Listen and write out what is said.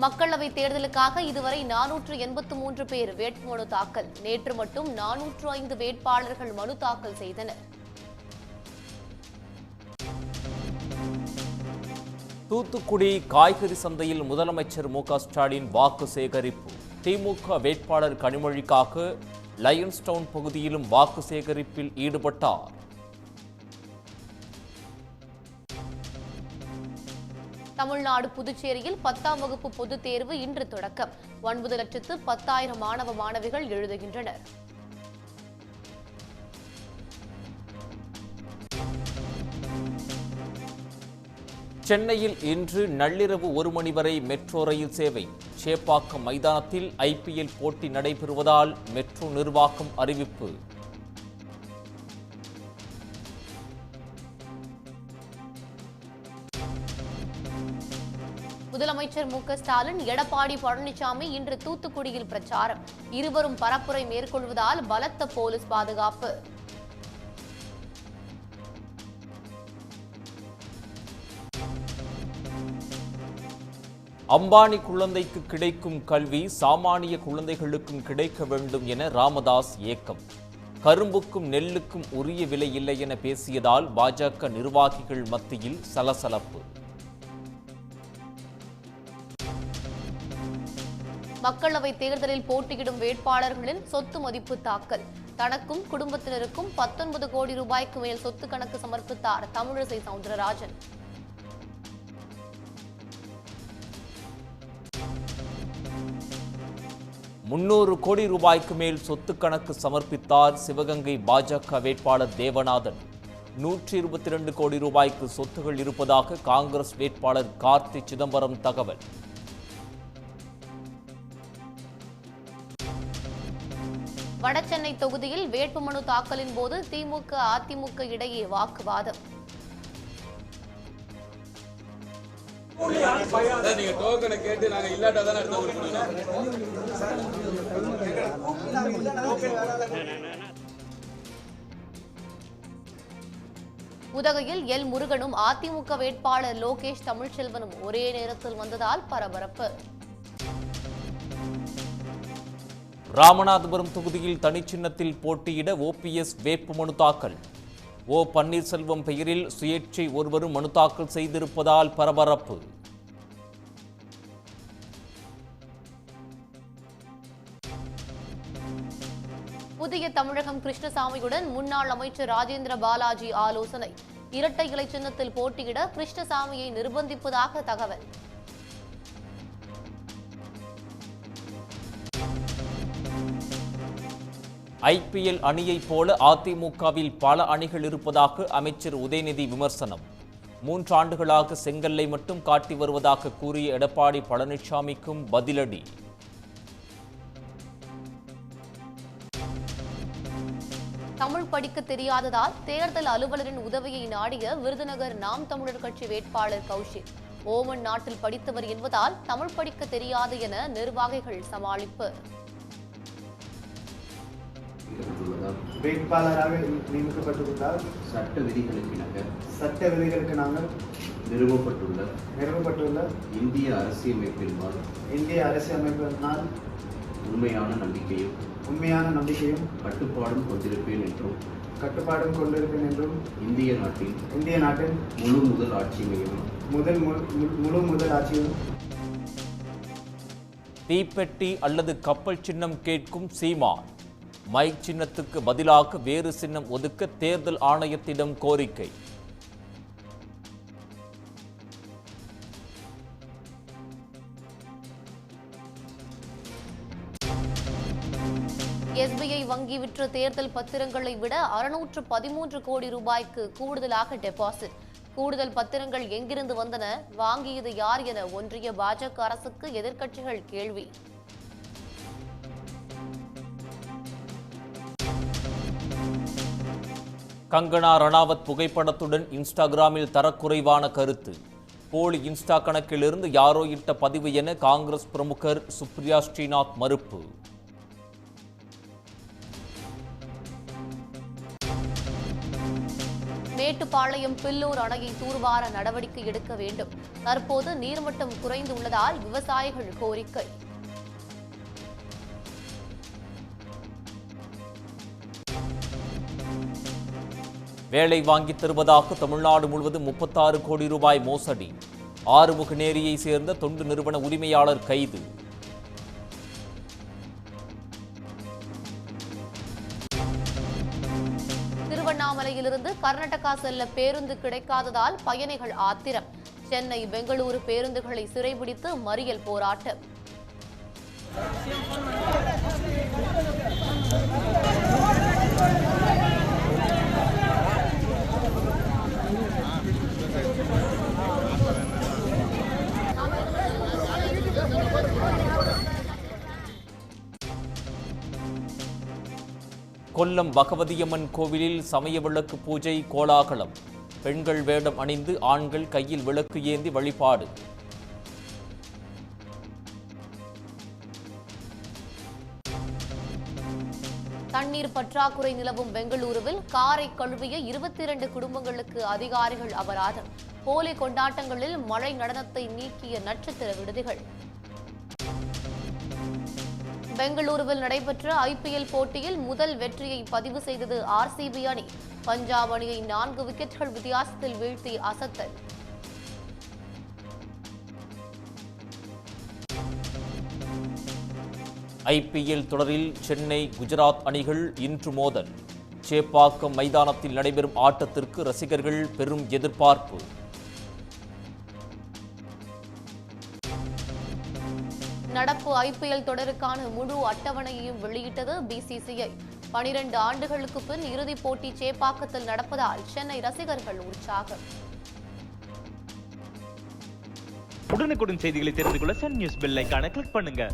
மக்களவை தேர்தலுக்காக இதுவரை 483 பேர் வேட்புமனு தாக்கல். நேற்று மட்டும் 405 வேட்பாளர்கள் மனு தாக்கல் செய்தனர். தூத்துக்குடி காய்கறி சந்தையில் முதலமைச்சர் மு.க.ஸ்டாலின் வாக்கு சேகரிப்பு. திமுக வேட்பாளர் கனிமொழிக்காக லயன்ஸ் டவுன் பகுதியிலும் வாக்கு சேகரிப்பில் ஈடுபட்டார். தமிழ்நாடு புதுச்சேரியில் 10ஆம் வகுப்பு பொதுத் தேர்வு இன்று தொடக்கம். 9,10,000 மாணவ மாணவிகள் எழுதுகின்றனர். சென்னையில் இன்று நள்ளிரவு 1 மணி வரை மெட்ரோ ரயில் சேவை. சேப்பாக்கம் மைதானத்தில் IPL போட்டி நடைபெறுவதால் மெட்ரோ நிர்வாகம் அறிவிப்பு. முதலமைச்சர் மு.க.ஸ்டாலின், எடப்பாடி பழனிசாமி இன்று தூத்துக்குடியில் பிரச்சாரம். இருவரும் பரப்புரை மேற்கொள்வதால் பலத்த போலீஸ் பாதுகாப்பு. அம்பானி குழந்தைக்கு கிடைக்கும் கல்வி சாமானிய குழந்தைகளுக்கும் கிடைக்க வேண்டும் என ராமதாஸ் ஏக்கம். கரும்புக்கும் நெல்லுக்கும் உரிய விலை இல்லை என பேசியதால் பாஜக நிர்வாகிகள் மத்தியில் சலசலப்பு. மக்களவை தேர்தலில் போட்டியிடும் வேட்பாளர்களின் சொத்து மதிப்பு தாக்கல். தனக்கும் குடும்பத்தினருக்கும் 19 கோடி ரூபாய்க்கு மேல் சொத்து கணக்கு சமர்ப்பித்தார் தமிழிசை சவுந்தரராஜன். ₹300 கோடி மேல் சொத்து கணக்கு சமர்ப்பித்தார் சிவகங்கை பாஜக வேட்பாளர் தேவநாதன். 122 கோடி ரூபாய்க்கு சொத்துகள் இருப்பதாக காங்கிரஸ் வேட்பாளர் கார்த்தி சிதம்பரம் தகவல். வடசென்னை தொகுதியில் வேட்புமனு தாக்கலின் போது திமுக அதிமுக இடையே வாக்குவாதம். உதகையில் எல் முருகனும் அதிமுக வேட்பாளர் லோகேஷ் தமிழ்ச்செல்வனும் ஒரே நேரத்தில் வந்ததால் பரபரப்பு. ராமநாதபுரம் தொகுதியில் தனிச்சின்னத்தில் போட்டியிட OPS வேட்புமனு தாக்கல். ஓ பன்னீர்செல்வம் பெயரில் சுயேட்சை ஒருவரும் மனு தாக்கல் செய்திருப்பதால் பரபரப்பு. புதிய தமிழகம் கிருஷ்ணசாமியுடன் முன்னாள் அமைச்சர் ராஜேந்திர பாலாஜி ஆலோசனை. இரட்டை இலை சின்னத்தில் போட்டியிட கிருஷ்ணசாமியை நிர்பந்திப்பதாக தகவல். IPL அணியைப் போல அதிமுகவில் பல அணிகள் இருப்பதாக அமைச்சர் உதயநிதி விமர்சனம். 3 ஆண்டுகளாக செங்கல்லை மட்டும் காட்டி வருவதாக கூறிய எடப்பாடி பழனிசாமிக்கும் பதிலடி. தமிழ் படிக்க தெரியாததால் தேர்தல் அலுவலரின் உதவியை நாடிய விருதுநகர் நாம் தமிழர் கட்சி வேட்பாளர் கௌஷிக். ஓமன் நாட்டில் படித்தவர் என்பதால் தமிழ் படிக்க தெரியாது என நிர்வாகிகள் சமாளிப்பு. வேட்பாளராக நியமிக்கப்பட்டுள்ளதால் சட்ட விதிகளுக்கு நாங்கள் நிறுவப்பட்டுள்ள இந்திய அரசியலமைப்பினால் உண்மையான நம்பிக்கையும் கட்டுப்பாடும் கொண்டிருப்பேன் என்றும் இந்திய நாட்டின் முழு முதல் ஆட்சியையும் தீப்பெட்டி அல்லது கப்பல் சின்னம் கேட்கும் சீமான். மைக் சின்னத்துக்கு பதிலாக வேறு சின்னம் ஒதுக்க தேர்தல் ஆணையத்திடம் கோரிக்கை. SBI வங்கி விற்ற தேர்தல் பத்திரங்களை விட 613 கோடி ரூபாய்க்கு கூடுதலாக டெபாசிட். கூடுதல் பத்திரங்கள் எங்கிருந்து வந்தன, வாங்கியது யார் என ஒன்றிய பாஜக அரசுக்கு எதிர்க்கட்சிகள் கேள்வி. கங்கனா ரணாவத் புகைப்படத்துடன் இன்ஸ்டாகிராமில் தரக்குறைவான கருத்து. போலி இன்ஸ்டா கணக்கிலிருந்து யாரோ இட்ட பதிவு என காங்கிரஸ் பிரமுகர் சுப்ரியா ஸ்ரீநாத் மறுப்பு. மேட்டுப்பாளையம் பில்லூர் அணையை தூர்வார நடவடிக்கை எடுக்க வேண்டும். தற்போது நீர்மட்டம் குறைந்துள்ளதால் விவசாயிகள் கோரிக்கை. வேலை வாங்கித் தருவதாக தமிழ்நாடு முழுவதும் 36 கோடி ரூபாய் மோசடி. ஆறுமுகநேரியை சேர்ந்த தொண்டு நிறுவன உரிமையாளர் கைது. திருவண்ணாமலையிலிருந்து கர்நாடகா செல்ல பேருந்து கிடைக்காததால் பயணிகள் ஆத்திரம். சென்னை பெங்களூரு பேருந்துகளை சிறைபிடித்து மறியல் போராட்டம். கொல்லம் பகவதியம்மன் கோவிலில் சமய விளக்கு பூஜை கோலாகலம். பெண்கள் வேடம் அணிந்து ஆண்கள் கையில் விளக்கு ஏந்தி வழிபாடு. தண்ணீர் பற்றாக்குறை நிலவும் பெங்களூருவில் காரை கழுவிய 22 குடும்பங்களுக்கு அதிகாரிகள் அபராதம். ஹோலி கொண்டாட்டங்களில் மழை நடனத்தை நீக்கிய நட்சத்திர விடுதிகள். பெங்களூருவில் நடைபெற்ற IPL போட்டியில் முதல் வெற்றியை பதிவு செய்தது RCB அணி. பஞ்சாப் அணியை 4 விக்கெட்டுகள் வித்தியாசத்தில் வீழ்த்தி அசத்தல். IPL தொடரில் சென்னை குஜராத் அணிகள் இன்று மோதல். சேப்பாக்கம் மைதானத்தில் நடைபெறும் ஆட்டத்திற்கு ரசிகர்கள் பெரும் எதிர்பார்ப்பு. நடப்பு IPL தொடருக்கான முழு அட்டவணையையும் வெளியிட்டது BCCI. 12 ஆண்டுகளுக்கு பின் இறுதிப் போட்டி சேப்பாக்கத்தில் நடப்பதால் சென்னை ரசிகர்கள் உற்சாகம். உடனுக்குடன் செய்திகளை தெரிந்து கொள்ள சன் நியூஸ் பெல் ஐகானை கிளிக் பண்ணுங்க.